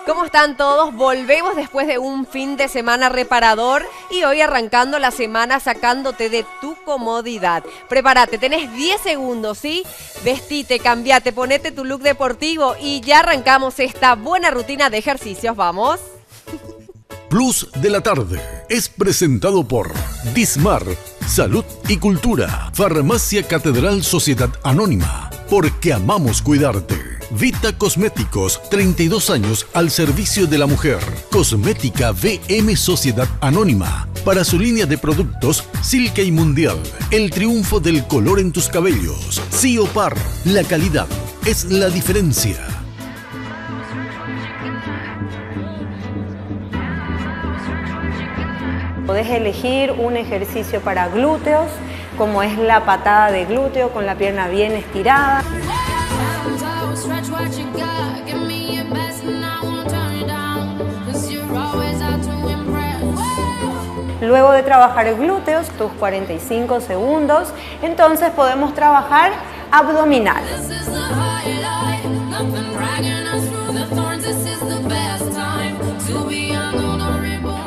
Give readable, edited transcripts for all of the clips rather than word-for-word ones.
¿Cómo están todos? Volvemos después de un fin de semana reparador y hoy arrancando la semana sacándote de tu comodidad. Prepárate, tenés 10 segundos, ¿sí? Vestite, cambiate, ponete tu look deportivo y ya arrancamos esta buena rutina de ejercicios. ¿Vamos? Plus de la tarde es presentado por Dismar, Salud y Cultura, Farmacia Catedral Sociedad Anónima, porque amamos cuidarte. Vita Cosméticos, 32 años al servicio de la mujer. Cosmética VM Sociedad Anónima, para su línea de productos Silke y Mundial, el triunfo del color en tus cabellos. Ciopar, la calidad es la diferencia. Podés elegir un ejercicio para glúteos, como es la patada de glúteo con la pierna bien estirada. Luego de trabajar glúteos, tus 45 segundos, entonces podemos trabajar abdominales.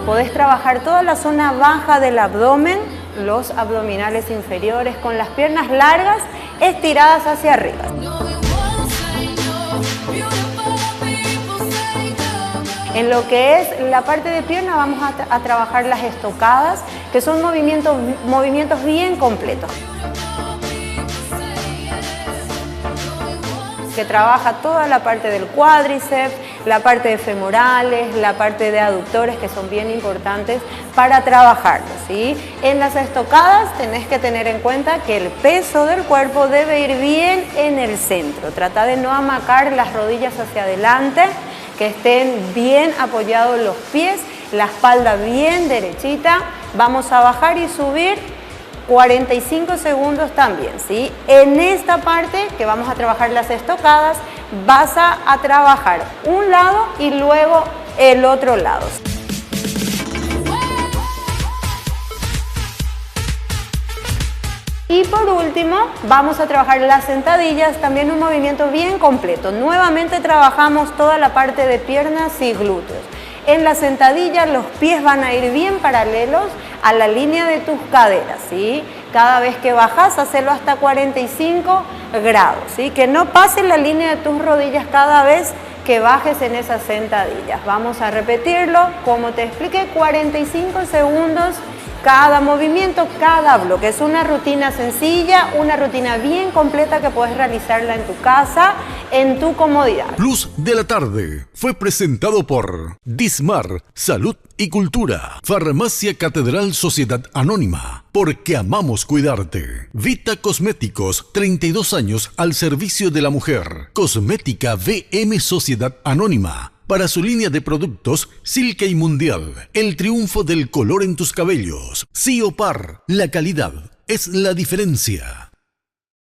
Podés trabajar toda la zona baja del abdomen, los abdominales inferiores, con las piernas largas estiradas hacia arriba. En lo que es la parte de pierna vamos a trabajar las estocadas, que son movimientos bien completos. Que trabaja toda la parte del cuádriceps, la parte de femorales, la parte de aductores, que son bien importantes para trabajarlo, ¿sí? En las estocadas tenés que tener en cuenta que el peso del cuerpo debe ir bien en el centro. Trata de no amacar las rodillas hacia adelante, que estén bien apoyados los pies, la espalda bien derechita. Vamos a bajar y subir 45 segundos también, ¿sí? En esta parte que vamos a trabajar las estocadas, vas a trabajar un lado y luego el otro lado. Y por último, vamos a trabajar las sentadillas, también un movimiento bien completo. Nuevamente trabajamos toda la parte de piernas y glúteos. En la sentadilla los pies van a ir bien paralelos a la línea de tus caderas, ¿sí? Cada vez que bajas, hacelo hasta 45 grados, ¿sí? Que no pase la línea de tus rodillas cada vez que bajes en esas sentadillas. Vamos a repetirlo, como te expliqué, 45 segundos cada movimiento, cada bloque. Es una rutina sencilla, una rutina bien completa que puedes realizarla en tu casa, en tu comodidad. Plus de la tarde fue presentado por Dismar, Salud y Cultura, Farmacia Catedral Sociedad Anónima, porque amamos cuidarte. Vita Cosméticos, 32 años al servicio de la mujer. Cosmética VM Sociedad Anónima, para su línea de productos Silke y Mundial, el triunfo del color en tus cabellos. Ciopar, la calidad es la diferencia.